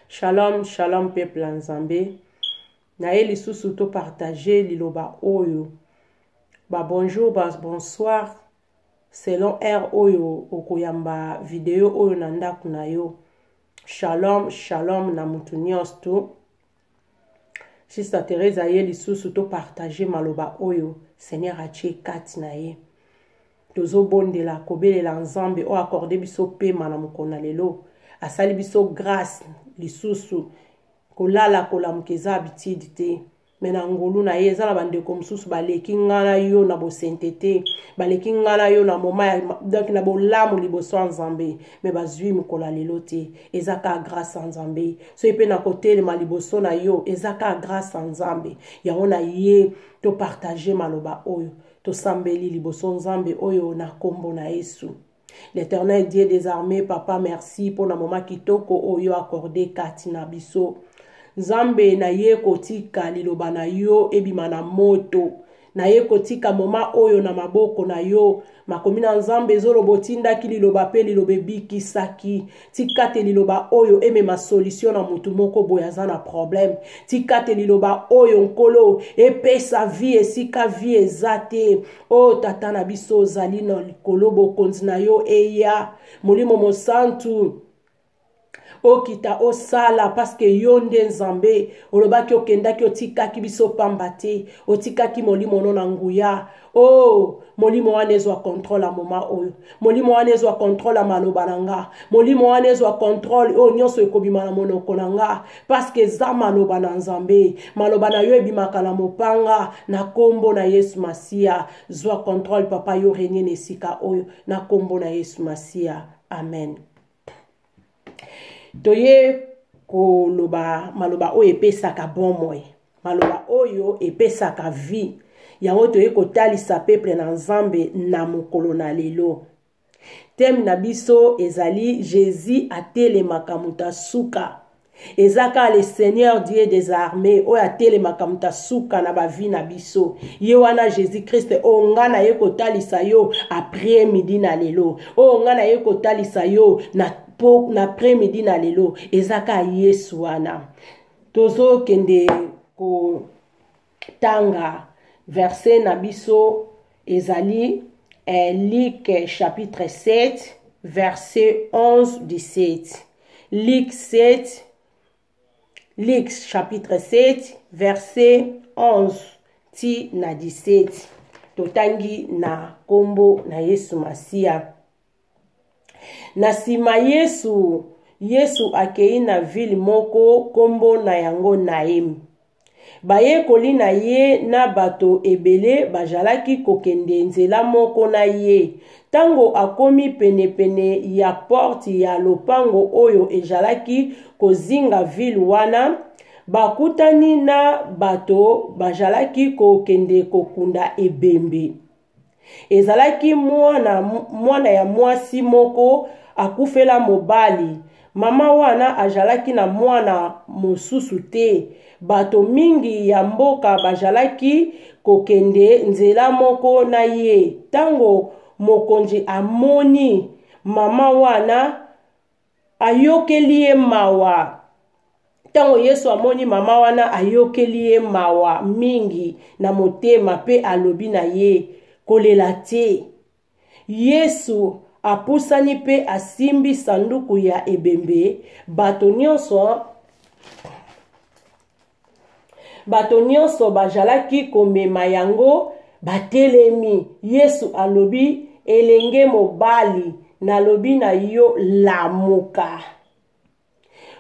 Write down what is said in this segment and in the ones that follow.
Shalom, shalom peuple en Zambé. Naye lisusu to partager liloba oyo. Ba bonjour, ba bonsoir. Selon R oyo okoyamba video oyo nanda kunayo. Shalom, shalom na mutu nyonso to. Sister Teresa ye lisusu to partager maloba oyo. Seigneur atie kati na ye. Tozo bondela kobelela Nzambe o accordé biso pema na mokona lelo. Asali biso grâce lisusu kolala kolamukeza habitude te mena ngolu na ye eza na bandeko mosusu baleki ngana yo na bosentete baleki ngana yo na moma donc na bolamu liboso ya Nzambe me bazwi mokola lelo te eza ka grâce ya Nzambe so epe na kotelema liboso na yo eza ka grâce ya Nzambe yango na ye to partager maloba oyo to sambeli liboso Nzambe oyo na kombo na Yesu. L'Éternel Dieu des armées, Papa, merci pour na moment kitoko oyo accordé kati na biso. Nzambe na ye kotika liloba na yo ebima na moto. Na ye kotika moma oyo na maboko na yo. Makomi na Nzambe zolobo tindaki liloba pe lilobe bikisaki. Tikate liloba oyo eme ma solution na mutu moko boyaza na problème. Tikate liloba oyo nkolo epesa vie esika vie ezate. O tata na biso zali na likolobo konzi na yo eya. Molimo mosantu. Okita osala parce que yonde Nzambe olobaki okendaki otikaki biso pamba te otikaki molimo no na nguya oh molimo wana ezwa contrôle a moma oyo molimo wana ezwa contrôle a maloba nanga molimo wana ezwa contrôle o nyonso ekobima na monoko nanga parce que za maloba na Nzambe maloba na yo ebimaka na mopanga na kombo na Yesu Masia zwa contrôle papa yo régner nesika oyo na kombo na Yesu Masia amen. Toye koloba maloba oyo epesaka bomoi maloba oyo epesaka vie yango toye kotalisa peuple na Nzambe na mokolo na lelo thème na biso ezali Jésus atelemaka muta suka ezaka le Seigneur Dieu des armées oyo atelemaka muta suka na ba vie na biso ye wana Jésus Christ o ngana ye kotalisa yo après midi na lelo o ngana ye kotalisa yo na après-midi na lelo ezaka Yesu wana tozo kende ko tanga verset na biso ezali Luc chapitre 7 verset 11-17 Luc chapitre 7 verset 11 ti na 17 totangi na kombo na Yesu Masia. Na sima Yesu akei na ville moko kombo na yango Naim. Bayekoli na ye na bato ebele bajalaki kokende nzela moko na ye. Tango akomi penepene ya porte ya lopango oyo ejalaki kozinga ville wana, bakutani na bato bajalaki kokende kokunda ebembe. Ezalaki mwana ya mwasi moko akufela mobali. Mama wana ajalaki na mwana mosusu te. Bato mingi ya mboka bajalaki kokende nzela moko na ye. Tango mokonzi amoni mama wana ayokeli ye mawa. Tango Yesu amoni mama wana ayokeli ye mawa mingi na motema pe alobi na ye kolela te. Yesu apusani pe asimbi sanduku ya ebembe. Bato nyonso bajalaki komema yango batelemi. Yesu alobi elenge mobali nalobi na yo lamuka.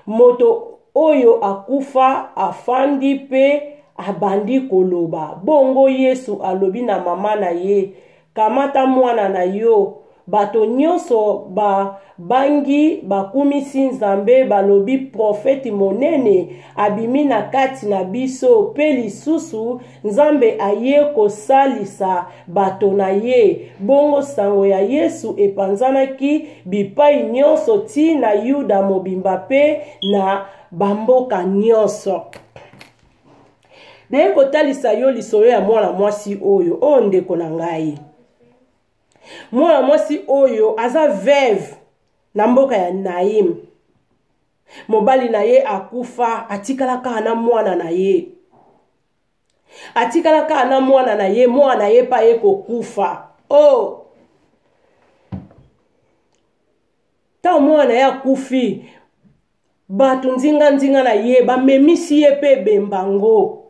Moto oyo akufa afandi pe abandi koloba. Bongo Yesu alobi na mama na ye kamata mwana na yo. Bato nyonso bangi bakumisi Nzambe balobi profeti monene abimi na kati na biso pe lisusu Nzambe aye kosalisa bato na ye. Bongo sango ya Yesu epanzanaki bipai nyonso ti na Yuda mobimba pe na bamboka nyonso. Deye kotalisa yo lisolo ya mwana mwasi oyo o ndeko na ngai. Mwana mwasi oyo aza veuve na mboka ya Naim. mobali na ye akufa atikala kaka na mwana na ye. Atikala kaka na mwana na ye pa ye kokufa. Oh, ta mwana ya kufi batu nzinga na ye bamemisi ye pe bembango.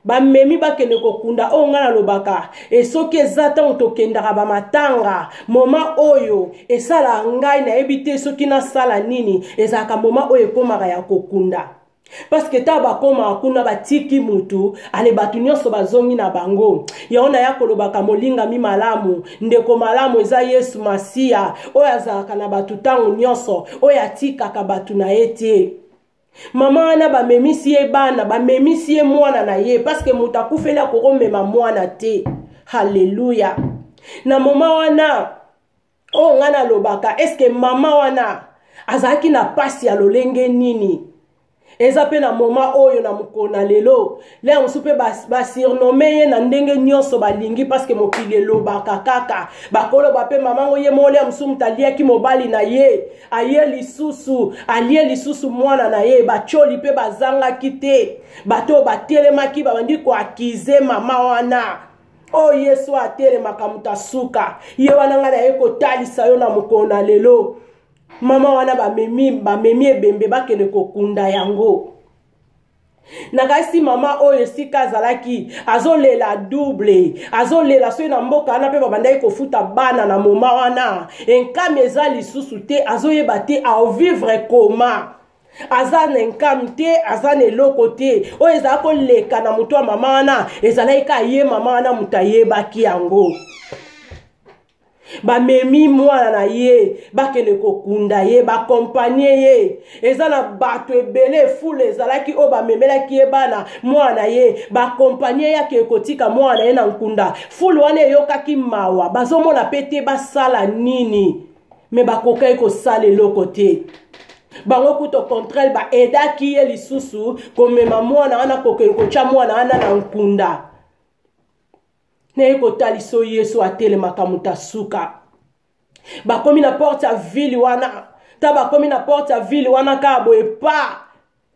Bamemi bakende kokunda o ngana lobaka esoki ezata utokendaka bamatanga moma oyo esala ngai na ebite soki na sala nini ezaka moma oyo ekomaka ya kokunda. Parce que ta bakoma akuna batiki mutu ale batu nyonso bazongi na bango yaona ya kolobaka molinga mi malamu ndeko malamu eza Yesu Masia oyo azalaka na batu tango nyonso oyo atikaka batu na ete. Mama wana bamemisi ye bana bamemisi ye mwana na ye parce que mutu akufeli akoromema mwana te. Haleluya. Na mama wana o ngana lobaka eske mama wana azalaki na pasi ya lolenge nini? Eza pe na moma oyo na mukona lelo le musupe basirnome ye na ndenge nyonso balingi parce que mokili elobaka kaka bakolo bape mamango ye mole musu mutaliaki mobali na ye alie lisusu mwana na ye bacholi pe bazanga kite bato batelemaki babandi ko akize mama wana. Oh Yesu atelemaka mutasuka ye wana ngana ye kotalisa yo na mukona lelo. Mama wana bamemi ebembe bakende kokunda yango. Nakasi mama oyo sika azalaki azolela double azolela so na mboka na pe babandai kofuta bana na mama wana enkami eza lisusu te azoyeba te a vivre koma azana enkami te azana eloko te oyo ezala koleka na mutu wa mama wana ezalaki ka ye mama wana mutu ayebaki yango. Bamemi mwana na ye bakende kokunda ye bakompanye ye eza na bato ebele fule ezalaki o bamemelaki ye bana mwana ye bakompanye yake ekotika mwana ye na nkunda fule wana eyokaki mawa bazomona pete basala nini me bakokai kosala eloko te. Bango kuto contraire ba edaki ye lisusu komema mwana wana kocha mwana wana na nkunda. Neye kotaliso Yesu atelemaka mutasuka. Bakomi na porte ya ville wana. Ta bakomi na porte ya ville wana kabo epa.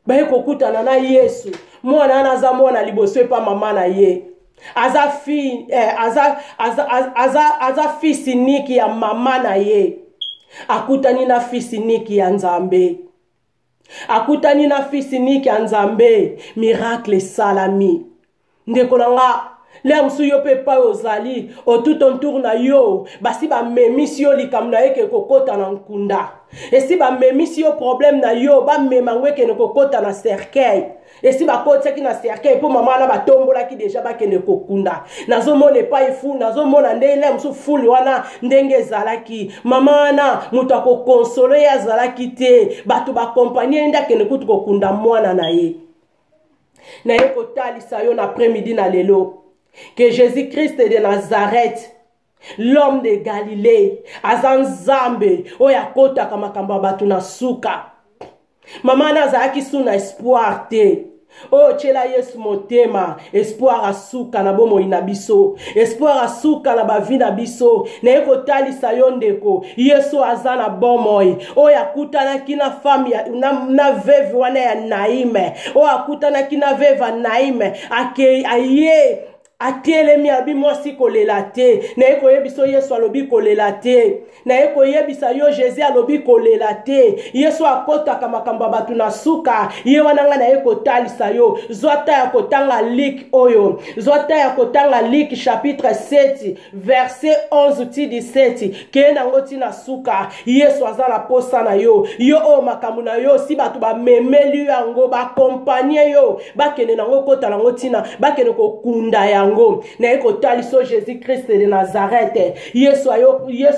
Baye kokutana na Yesu. Mwana wana aza mwana liboso epa mama na ye. Aza fils niki ya mama na ye. Akutani na fils niki ya Nzambe. Akutani na fils niki ya Nzambe. Miracle salami. Ndeko nanga le musu yo pe pa ozali o tout autour na yo basi ba memisi yo likambo na yeke kokota na nkunda esi ba memisi yo problème na yo ba memangwe ke ne kokota na cercueil esi ba kotaki na cercueil po mama na batombola ki déjà ba kende kokunda nazo mona pa ifu nazo mona ndele musu fuli wana ndenge ezalaki mama wana mutu akokonsole ya zalaki te batu ba compagnie nda kende kutu kokunda mwana na ye na ye kotalisa yo na après-midi na lelo que Jésus-Christ de Nazareth, l'homme de Galilée, azan Nzambe, oya kota kama kamba batu na suka. Mama nazaki suna espoir te. Oh chela Yesu motema, espoir asuka na bomo inabiso, espoir asuka na bavina biso, na eko tali sayondeko, Yesu azana bomoi, oh yakutana kina fami na veve wana ya Naime, oh yakutana kina veva Naime, aye, atelemi abi mwasi kolela te na eko yebiso Yesu alobi kolela te na eko yebisa yo Jésus alobi kolela te Yesu akota makambo batu na suka ye wananga na eko talisa yo zwata ya kotanga Luc oyo zwata ya kotanga Luc chapitre 7 verset 11-17 kena ngoti na suka Yesu azala posa na yo yo o makambo na yo si batu ba memeli yango ba compagnie yo bakene nango kota nango tina bakene ko kunda ya na eko taliso Jésus-Christ de Nazareth Yesu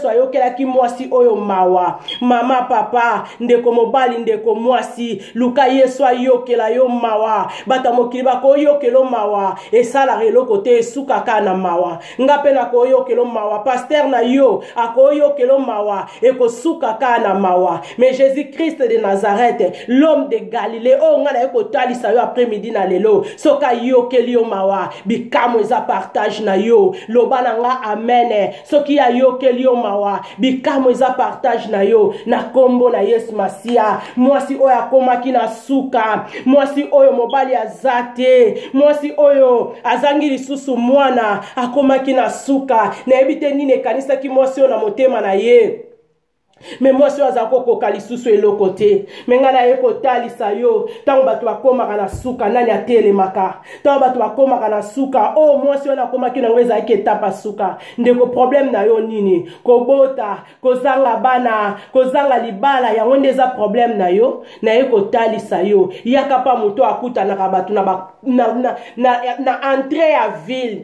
ayo kelaki mwasi oyo mawa mama papa ndeko mobali ndeko mwasi luka Yesu ayo kela yo mawa bata mokili bako yo kelo mawa esala relo kote suka kana mawa ngape na ko yo kelo mawa pasteur na yo ako yo kelo mawa eko suka kana mawa mais Jésus-Christ de Nazareth l'homme de Galilée o ngana eko talisa yo après-midi na lelo soka yo keli yo mawa bikamo bikamo eza partage na yo loba na nga amen soki ya yo kelio mawa bikamo eza partage na yo na kombo na Yesu Masia mwasi oyo akomaki na suka mwasi oyo mobali azate mwasi oyo azangi lisusu mwana akomaki na suka na ebite nini ekanisaki mwasi oyo na motema na ye mais moi si azako koka lisusu eloko te menga na ye kotalisa yo tango bato bakomaka na suka nani atelemaka tango bato bakomaka na suka oh moi si ona komaki nango ezalaki etapa suka ndeko problème na yo nini kobota kozanga bana kozanga libala yango nde eza problème na yo na ye kotalisa yo yaka pa moto akutanaka bato na entrée ya ville.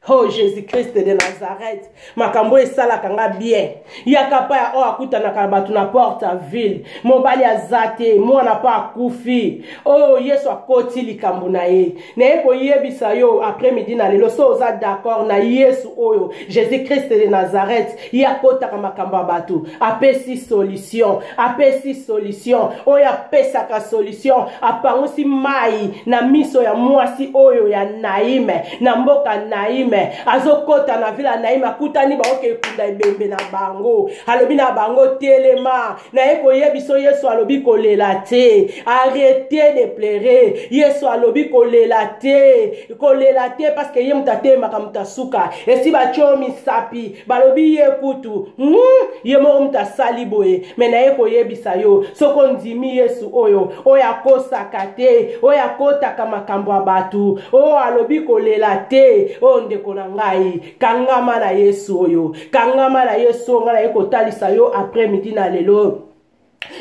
Oh Jésus-Christ de Nazareth, makambo esala kanga bien. Yaka pa ya o akutana kalbatu na porte à ville. Mobali azate, mwana pa akufi. Oh Yesu akoti likambo na ye. Na ye ko yebisa yo après midi na lelo so oza d'accord na Yesu oyo. Jésus-Christ de Nazareth, yakota ka makambo batu. Apesi solution, apesi solution. Oya pesa ka solution. Apangusi mai na miso ya mwasi oyo ya Naime, na mboka Naime. Azokota na vila Naima kutani ba oke kunda ibembe na bango alobi na bango telema na eko yebiso Yesu alobi kolela te arrêtez de pleurer Yesu alobi kolela te parce que ye mutate makamuta suka esi ba chomi sapi balobi ye kutu ye mo mutasali boye mais na eko yebisa yo soko ndimi Yesu oyo oya kosa kate oya kota kama makambo abatu o alobi kolela te o kona ngai kangama na Yesu oyo kangama na Yesu ngala ekotalisa yo après midi na lelo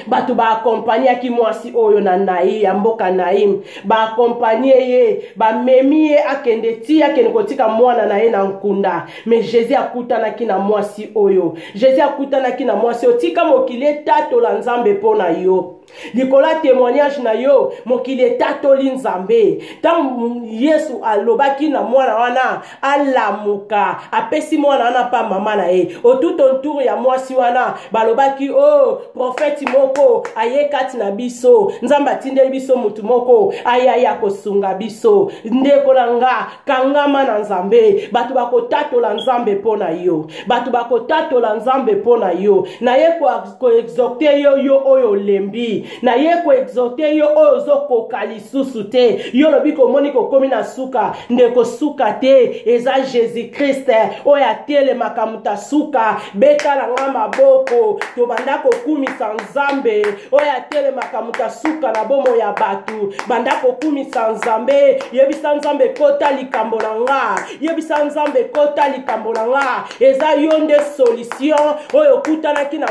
batu ba accompagner ki mwasi oyo na Nai ya mboka Naim ba accompagner ye ba memi ye akende ti akende kotika mwana na ye na nkunda mais Jésus akutana ki na mwasi oyo Jésus akutana ki na mwasi otika mokile tato la nzambe pona yo Nikola témoignage na yo mokile tatoli nzambe tam Yesu alobaki na mwana wana alamuka apesi mwana wana pa mama na ye otuto ntour ya mwasi wana balobaki oh prophète moko ayekati na biso nzamba atindeli biso mutu moko ayaya kosunga biso ndeko nanga kangama na nzambe batu bakotatola nzambe pona yo batu bakotatola nzambe pona yo na ye ko exalter yo oyo lembi na ye ko exalter yo oyo zokoka lisusu te yo lobiko moniko komi na suka ndeko suka te eza Jésus Christ oyo atelemaka muta suka betala nga maboko to bandako kumisa nzambe oyo atelemaka muta suka na bomo ya batu bandako kumisa nzambe yebisa nzambe kota likambo na nga yebisa nzambe kota likambo na nga eza yo nde solution oyo kutanaki na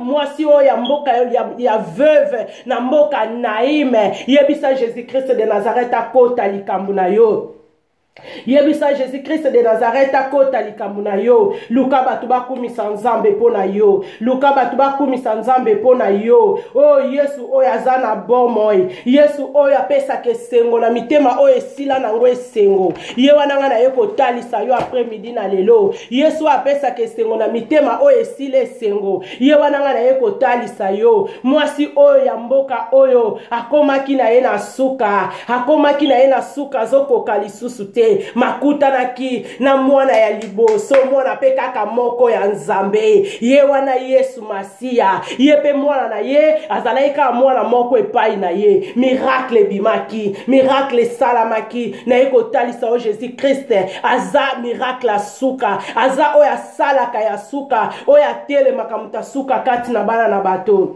mwasi oyo ya mboka ya veuve na mboka Naime yebisa Jésus Christ de Nazareth akota likambo na yo yebisa Jésus Christ de Nazareth akota likambo na yo luka batu bakumisa nzambe pona yo luka batu bakumisa nzambe pona yo oh Yesu oyo azana bomoi Yesu oyo apesa ke sengo na mitema oyo esila nango esengo ye wana nga na ye kotalisa yo après midi na lelo Yesu apesa ke sengo na mitema oyo esila esengo ye wana nga na ye kotalisa yo mwasi oyo ya mboka oyo akomaki na ye na suka zokoka lisusu te makutanaki na mwana ya liboso mwana pe kaka moko ya nzambe ye wana Yesu Masia ye pe mwana na ye azalaika mwana moko epai na ye miracle bimaki miracle salamaki na ye kotalisa o Jésus Christ aza miracle asuka aza oya salaka ya suka oya telemaka muta suka kati na bana na bato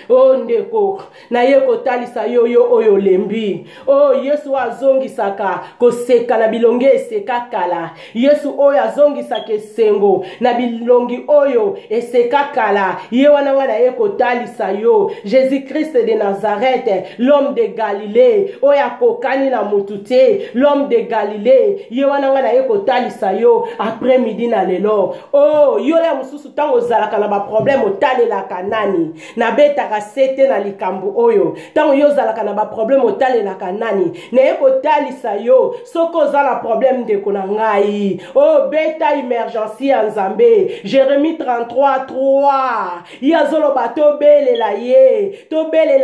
oh ndeko na ye kotalisa yo oyo lembi oh Yesu azongisaka koseka na bilongi eseka kala Yesu oyo azongisaka esengo na bilongi oyo eseka kala ye wana wana ye kotalisa yo Jésus Christ de Nazareth l'homme de Galilée oyo akokani na mutu te l'homme de Galilée ye wana wana ye kotalisa yo après midi na lelo oh yo ya mususu tango zalaka na ba problème otalelaka nani na betaka kozalaka sete na likambo oyo tango yo ozalaka na baproblème otalelaka nani naye kotalisa yo soki oza na problème ndeko na ngai beta emergency ya nzambe Jérémie 33:3 ye azoloba tobelela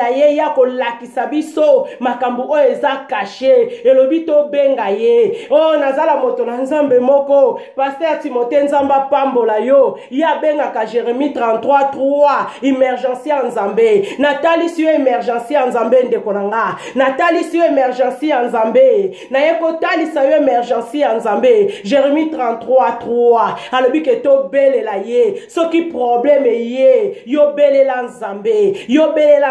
ye ya kolakisa biso makambo oyo eza kashe elobi tobenga ye nazala moto na nzambe moko Pasteur Timothée nzamba pambola yo ya bengaka Jérémie 33:3 emergency ya nzambe natalisi yo emergency ya nzambe ndeko na nga natalisi yo emergency ya nzambe naye kotalisa yo emergency ya nzambe Jérémie 33:3 alobi ke tobelela ye soki problème ye yo belela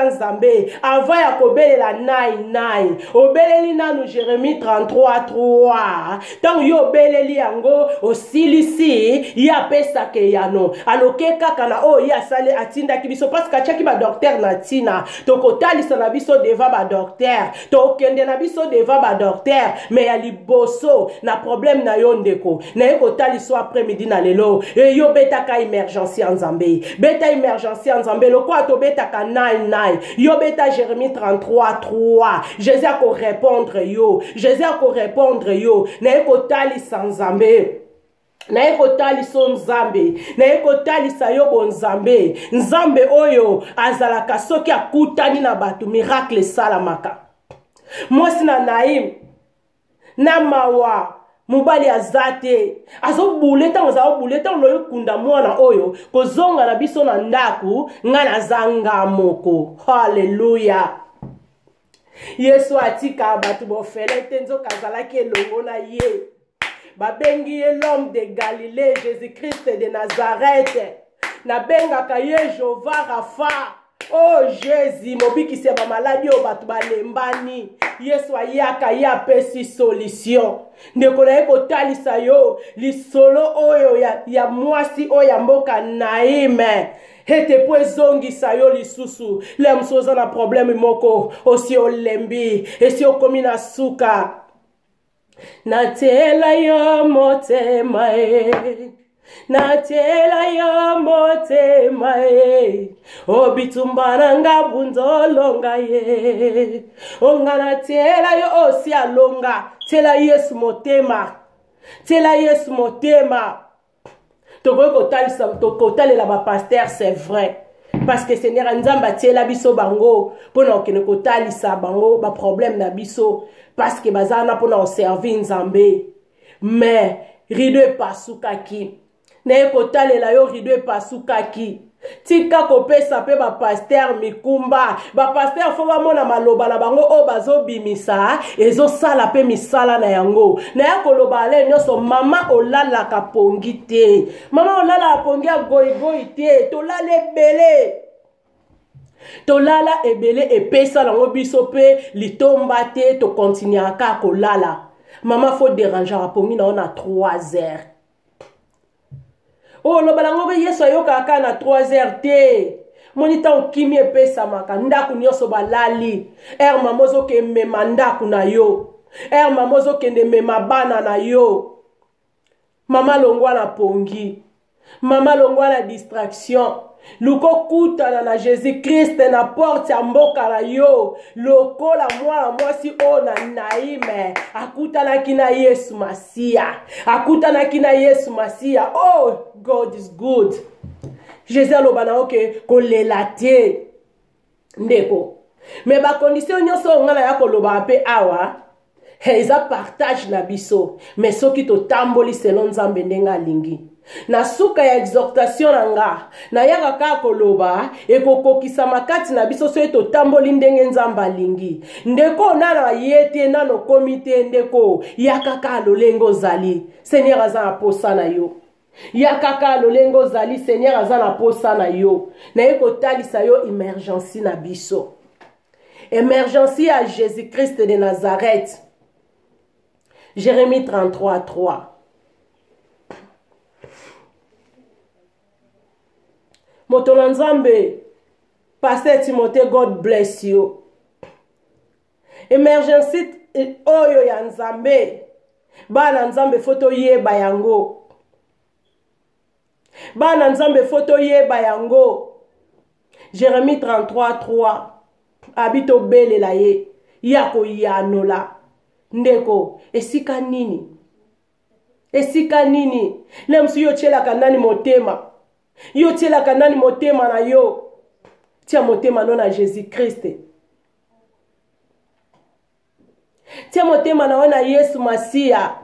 nzambe avant ya kobelela nai obeleli nanu Jérémie 33:3 tango yo beleli yango osilisi ya pesa ke yano aloke kaka na ya sale atindaki biso parce que atiaki ba docteur na tina tokotalisa na biso deva ba docteur tokende na biso deva ba docteur mais ya liboso na problème na yo ndeko na ye kotaliso après midi na lelo yo betaka emergency ya nzambe beta emergency ya nzambe lokwa to betaka nai yo beta Jérémie 33:3 Jésus a ko répondre yo na ye kotalisa nzambe na ye kotalisa nzambe na ye kotalisa yo bonzambe nzambe oyo azalaka soki akutani na bato miracle esalamaka mwasi na Naim na mawa mobali azate azobule ntango azobule ntango loyo kunda mwana oyo kozonga na biso na ndaku nga nazanga moko haleluya Yesu atika bato bofele te nzoka azalaki elongo na ye babengi ye l'homme de Galilée Jésus-Christ de Nazareth nabengaka ye Jéhovah Rapha Jésus mobikisi ya bamaladi oyo bato balembani Yesu ayaka ye apesi solution ndeko na ye kotalisa yo lisolo oyo ya mwasi oyo ya mboka Naime ete po ezongisa yo lisusu le mosu oza na problème moko osi olembi esi okomi na suka natela yo motema natela yo motema obitumba nga bunzolonga ye onga natela yo osi alonga tela Yesu motema tokotalela ba pasteur c'est vrai parce que Seigneur nzamba tiela biso bango pona okene kotalisa bango ba problème na biso parce que bazana pona o servir nzambe mais rido pasukaki na kotalela yo rido pasukaki tika kopesa pe ba pasteur mikumba ba pasteur fo ba mona maloba na bango o bazobimisa ezo sala pe misala na yango na ya koloba ale nyoso mama olala kapongi te mama olala kapongi ya goigoi te tolala ebele epesa nango biso pe litomba te to continuer ka kolala mama faut déranger kapongi na ona 3 heures lo balango be Yesu ayoka aka na 3 heures te monita okimi epesa maka ndaku nyoso balali mamozo ke mema ndaku na yo mamozo kende mema bana na yo mama longwa na pongi mama longwa na distraction luko kutana na Jésus-Christ na porte ya mboka na yo lokola mwana mwasi o na Naime akutanaki na Yesu Masia oh God is good Jésus aloba na oke kolela te ndeko me ba condition nyonso ngana ya koloba pe awa eza partage na biso mais soki to tamboli selon nzambe ndenga lingi na suka ya exhortation nanga na yaka ka koloba ekokokisa makati na biso so to tamboli ndenge nzamba lingi ndeko nana yete nano komite ndeko yaka ka lolengo zali Seigneur azana posa na yo yaka ka lolengo zali Seigneur azana posa na yo na ekotalisa yo emergency na biso emergency à Jésus-Christ de Nazareth Jérémie 33:3 Moto nzambe Pasteur Timothée God bless you emergency oyo ya nzambe bana nzambe foto yeba yango Jérémie 33, 3. Habito bele la ye. Yako yanola. Ndeko. Esika nini? Esika nini? Lemsu yo chela kanani motema. Yo chela kanani motema na yo. Tia motema non na Jésus Christ. Tia motema na wana Yesu Masia.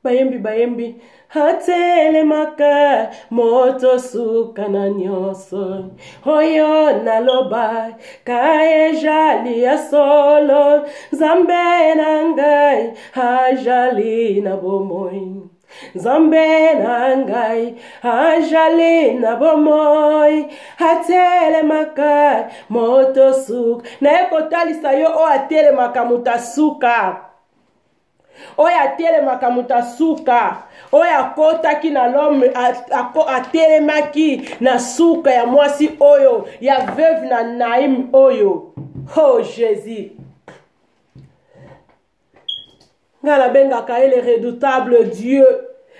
Bayembi. Hatele maka moto suka na nyoso. Hoyo na loba kae jali ya solo. Zambe na ngai hajali na bomoi. Zambe na ngai hajali na bomoi. Hatele maka moto suka. Na eko talisa yo o atele maka mutasuka. Oya tele makamuta suka. Oya kota ki na l'homme atele maki na suka ya mwasi oyo. Ya veuve na Naïm oyo. Oh Jésus. Ngala benga ka le redoutable Dieu.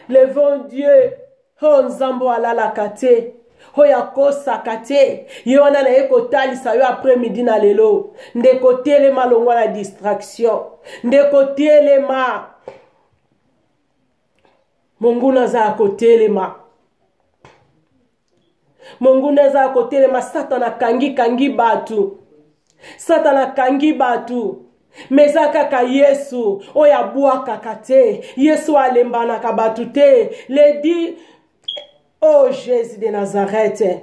Le bon Dieu. Oh nzambo alala kate. Oya kosa kate. Yona na eko talisa yo après midi na lelo. Ndeko telema longwa la distraction. Ndeko telema. Monguna za kotelema. Monguna za kotelema. Satana kangi batu. Satana kangi batu. Mezaka ka Yesu. Oya bua kakate. Yesu alembana kabatu te. Le di. Oh Jésus de Nazareth.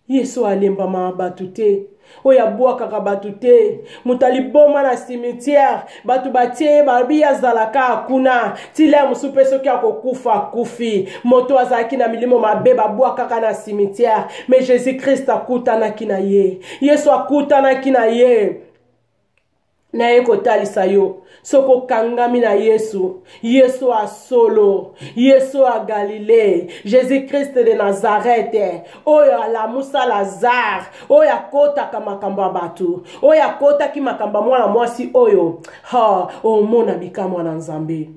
Yesu alemba ma batute. Oya bua kaka batute. Mutaliboma na cimetière. Batu batie babia zalaka akuna. Tile musupe soki akokufa kufi. Moto azaki na milimo mabe babua kaka na cimetière. Mais Jésus Christ akutana kina ye. Yesu akutana kina ye. Na eko talisa yo. Soko kangami na Yesu. Yesu a solo. Yesu a Galilée. Jésus Christ de Nazareth. Oyo la Musa Lazare. Oya kota kamakamba batu. Oya kota ki makamba mwana mwasi oyo. Ha. O mona bika mwana nzambe.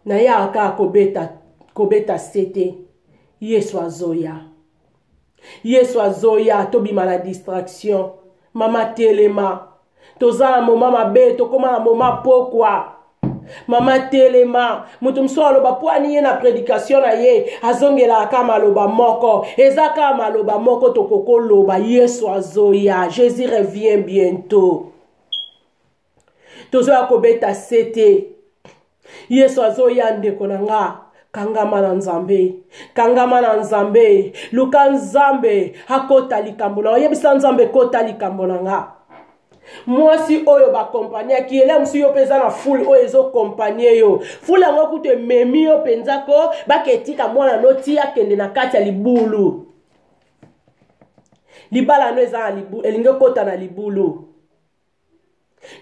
Na ya aka kobeta sete. Yesu azoya. Yesu azoya. Tobi la distraction. Mama telema. Tozala moma mabe, tokoma na moma pokwa. Mama telema, mutu msolo bapuani ye na prédication na ye, azongela kama loba moko, ezaka maloba moko tokoko loba, Yesu azoya, Jésus revient bientôt. Tozoya kobeta sete, Yesu azoya ndeko nanga. Kangama na nzambe. Kangama na nzambe. Luka nzambe, hakota likambo na, oyebisa nzambe kota likambo na nga. Mwasi oyo ba kompanya ki ele musu yo peza na foule oyo ezo kompanye yo. Foule ngo kute memi yo penzako baketika mwana noti akende na kati ya libulu. Libala no eza na libulu, elinge kota na libulu.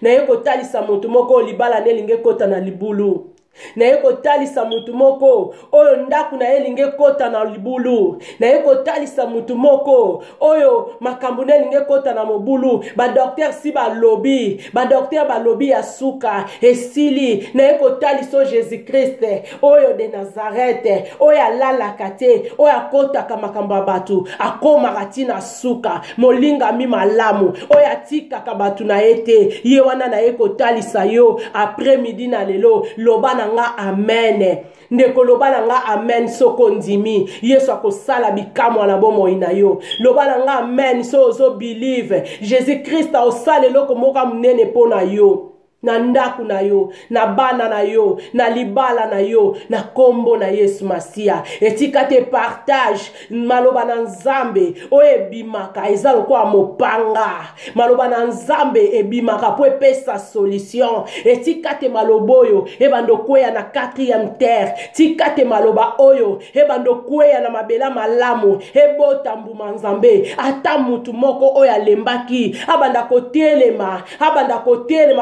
Na yeko talisa mutu moko libala ne elinge kota na libulu. Na yeko talisa mutu moko oyo ndaku na elinge kota na libulu. Na yeko talisa mutu moko oyo makambu na elinge kota na mobulu. Ba docteur si ba lobby, ba docteur ba lobby ya suka esili. Na yeko taliso Jésus Christ oyo de Nazareth oyo alala kate oyo akota kamakamba batu akoma katina suka molinga mi malamu oyo atika kabatu na ete ye wana na yeko talisa yo après midi na lelo lobana nga amen. Ndeko lobana nga amen soko ndimi. Yesu akosala bikamwa na bomoi na yo. Lobana nga amen so ozo believe. Jésus Christ osale loko moka munene pona yo. Na ndaku na yo, na bana na yo, na libala na yo, na kombo na Yesu Masia. Etika te partage maloba na nzambe o ebimaka ezalo kwa mopanga. Maloba na nzambe ebimaka po epesa solution. Etika te maloboyo ebando kweya na 4e terre. Tika te maloba oyo ebando kweya na mabela malamu ebota mbuma nzambe. Ata mutu moko oya lembaki abanda kotelema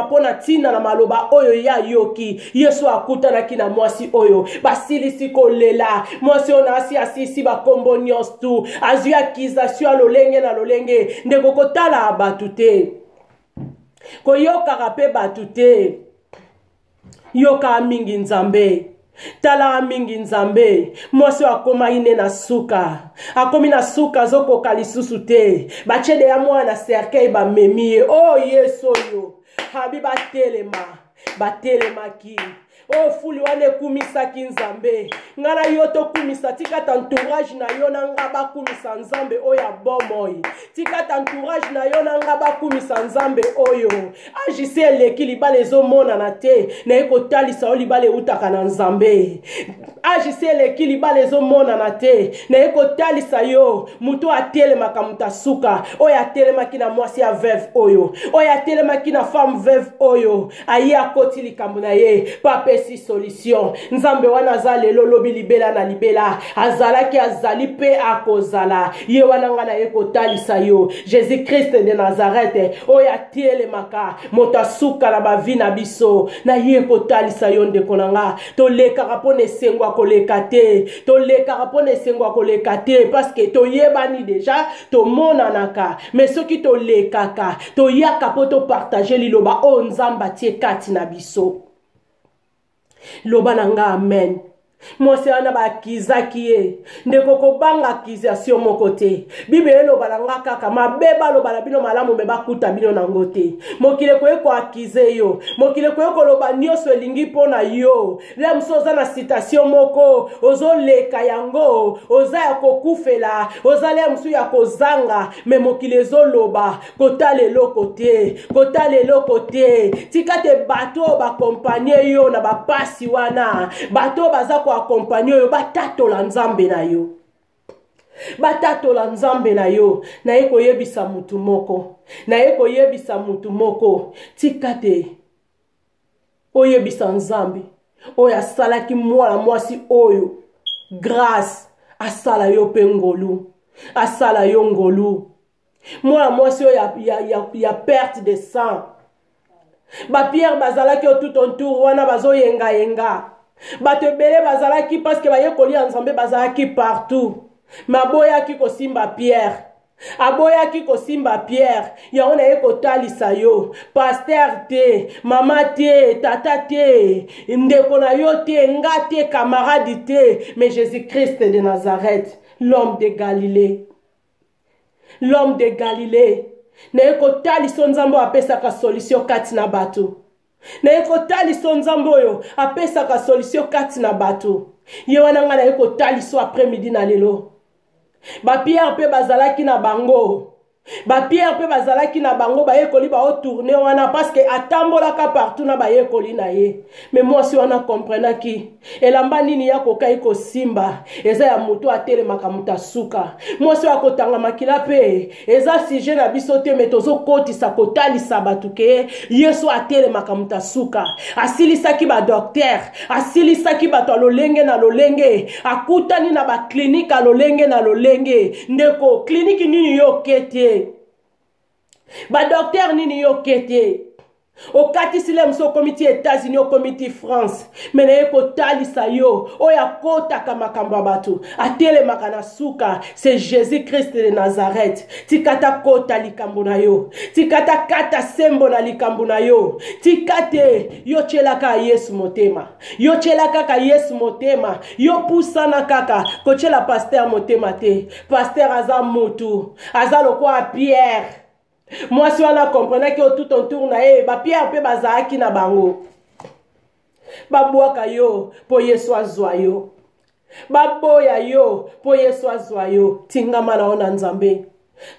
pona na maloba oyo ya yoki. Yesu akutana kina mwasi oyo basilisi kolela mwasi ona asisi bakombo nyostu azu accusation lolenge na lolenge ndeko kotala abatu te koyoka kape batu te yoka mingi nzambe Tala mingi nzambe mwasi akoma ine na suka akomi na suka zokoka lisusu te bachede ya mwana cercueil bamemi oh yesu yo habi batelemaki oh fuli wane kumisaki nzambe ngana yo to kumisa tika entourage na yo na ngaba kumisa nzambe oya bomoi tika entourage na yo na ngaba kumisa nzambe oyo agisi eleki libala ezomona na te na ekotalisa o libala utaka na nzambe agisi eleki libala ezomona na te na ekotalisa yo muto atelemaka muta suka oyo atelemaki na mwasi ya veuve oyo atelemaki na femme veuve oyo aye akoti likambo na ye pape si solution nzambe wana aza lelo lobi libela na libela azalaki azali pe akozala ye wana nga na ye kotalisa yo Jésus Christ de Nazareth oyo atelemaka moto asuka na bavi na biso na ye kotalisa yo ndeko na nga tolekaka mpo na esengo akoleka te parce que toyebani deja tomonanaka mais soki tolekaka toyaka mpo topartage liloba oyo nzambe atie kati na biso loba na nga amen mwasi wana bakizaki ye ndeko kobanga akizasio moko te bible eloba na nga kaka mabeba loba na bino malamu me bakuta bino nango te mokili koye koakize yo mokili koye koloba nyonso elingi mpo na yo le mosu oza na citation moko ozoleka yango oza ya kokufela oza le mosu ya kozanga me mokili ezoloba kotala eloko te tika te bato bakompanye yo na bapasi wana bato baza accompagner yo batatola nzambe na yo na ye koyebisa mutu moko tika te oyebisa nzambe oyo asalaki mwana mwasi oyo grâce asala yo pe ngolu asala yo ngolu mwana mwasi oyo ya perte de sang bapierre bazalaki yo tout autour wana bazoyenga bato ebele bazalaki parce que bayekoli ya nzambe bazalaki partout maboyaki kosimba Pierre yango na ye kotalisa yo pasteur te mama te tata te ndeko na yo te nga te camarade te mais Jésus Christ de Nazareth l'homme de Galilée na ye kotalisa nzambe apesaka solution kati na bato na ekotaliso nzambe oyo apesaka solution kati na bato ye wana nga na ekotaliso après midi na lelo bapierre pe bazalaki na bango bayekoli baotourne wana parce que atambolaka partout na bayekoli na ye mais mwasi wana komprenaki elamba nini ya kokai kosimba eza ya moto atelemaka moto asuka mwasi ya kotanga makila pe eza sujet na biso te me tozokotisa kotalisa bato ke yesu atelemaka moto asuka asilisaki badokter asilisaki bato alolenge na lolenge akutani na baklinike alolenge na lolenge ndeko kliniki nini yo kete badokter nini yo kete okatisi le mso komiti États-Unis o komiti France mena ye kotalisa yo oya kotaka makambo ya bato atelemaka na suka c'est Jésus Christ de Nazareth tikata kota likambo na yo tikata kata sembo na likambo na yo tikate yo chelaka Yesu motema yo pusana kaka kochela pasteur motema te pasteur aza mutu aza lokwa Pierre mwasi wana komprenaki yo tout autour na ye bapierre mpe bazalaki na bango babwaka yo po Yesu azwa yo baboya yo po Yesu azwa yo tingama na ona nzambe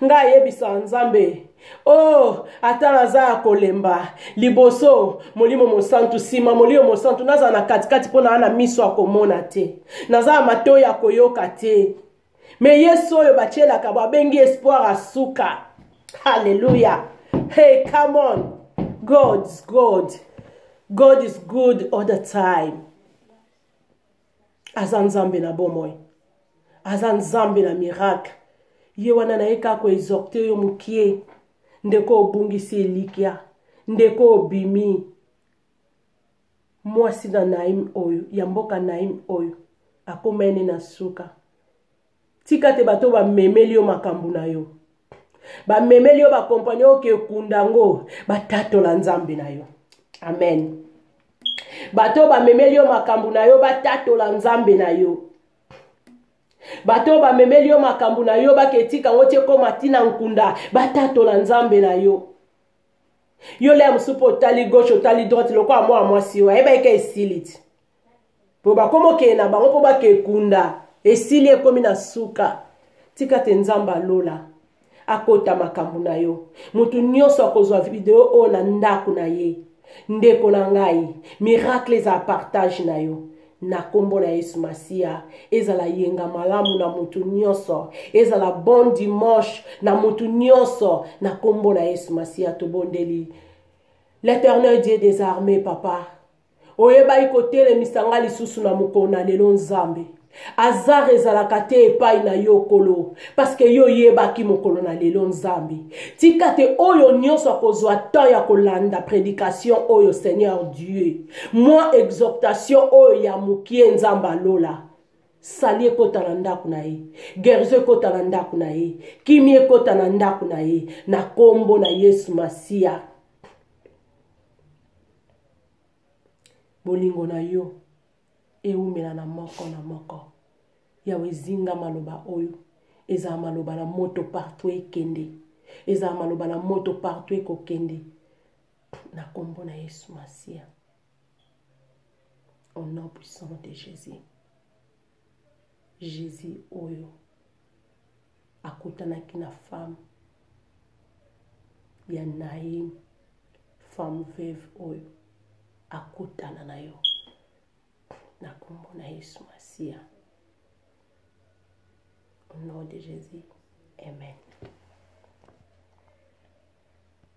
nga yebisa nzambe oh ata naza ya kolemba liboso molimo mosantu sima molimo mosantu naza na katikati mpo na miso akomona te naza matoi ya koyoka te me Yesu oyo bachelaka babengi espoir asuka. Hallelujah. Hey, come on. God is good. God is good all the time. Azan zambe na bomoy. Azan zambe na miracle. Ye wana na eka ko exhorter yo mukie. Ndeko obungisi elikia. Ndeko obimi. Mwasi na Naim oyo. Yamboka Naim oyo. Akomene na suka. Tika te bato ba memeli yo makambu na yo. Ba memeli yo ba kompanyo ke kundango ba tatola nzambe na yo. Amen. bato bamemeli yo makambo na yo batatola nzambe na yo. Bato bamemeli yo makambo na yo baketika ngo tie koma tina nkunda batatola nzambe na yo. Yo le musupo tali gauche tali droite loko amwa mwasi wa eba eke esiliti. Po bakomo ke na bango po bake kunda esili ekomi na suka. Tika te nzamba lola akota makambo na yo. Mutu nyonso akozwa video o na ndaku na ye. Ndeko na ngai miracle za partage na yo. Na kombo na Yesu Masia ezala yenga malamu na mutu nyonso ezala bon dimanche na mutu nyonso na kombo na Yesu Masia tobondeli. L'Éternel Dieu des armées papa oyeba ikotele misanga lisusu na mukona lelo nzambe azar ezalaka te epai na yo kolo parce que yo yebaki mokolo na lelo nzambe tika te oyo nyonso akozwa temps ya kolanda prédication oyo Seigneur Dieu moi exhortation oyo ya mukie nzamba lola sali ekota na ndaku na ye guérison ekota na ndaku na ye kimi ekota na ndaku na ye na kombo na Yesu Masia. Bolingo na yo eumela na moko na moko yawe zinga maloba oyo eza maloba na moto partout ekende eza maloba na moto partout ekokende na kombo na Yesu Masia au nom puissant de Jésus. Jésus oyo akutanaki na femme ya Naïm femme veuve oyo akutana na yo na kombo na Yesu Masia au nom de Jésus. Amen.